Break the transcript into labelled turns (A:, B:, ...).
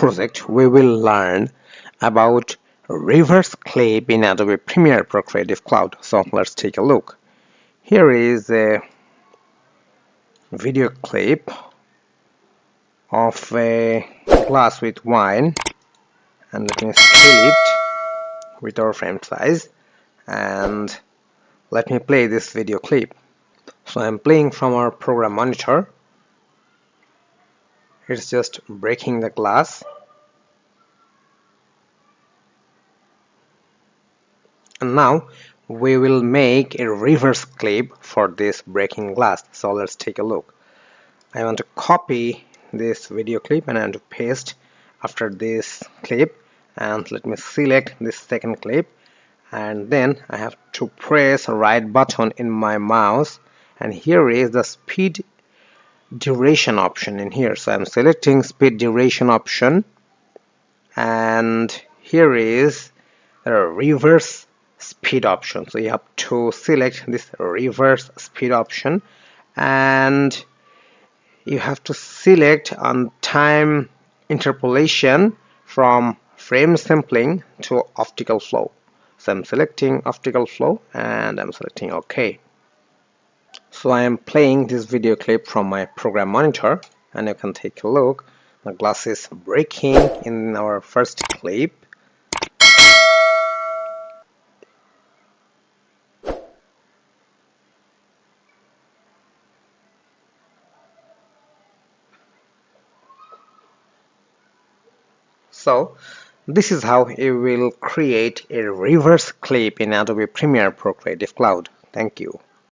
A: project, we will learn about reverse clip in Adobe Premiere Pro Creative Cloud. So let's take a look. Here is a video clip of a glass with wine, and let me scale it with our frame size, and let me play this video clip. So I'm playing from our program monitor. It's just breaking the glass, and now we will make a reverse clip for this breaking glass. So let's take a look. I want to copy this video clip and I want to paste after this clip, and let me select this second clip, and then I have to press right button in my mouse, and here is the speed duration option in here. So I'm selecting speed duration option, and here is the reverse speed option. So you have to select this reverse speed option, and you have to select on time interpolation from frame sampling to optical flow. So I'm selecting optical flow and I'm selecting OK. So I am playing this video clip from my program monitor, and you can take a look. The glass is breaking in our first clip. So this is how you will create a reverse clip in Adobe Premiere Pro Creative Cloud. Thank you.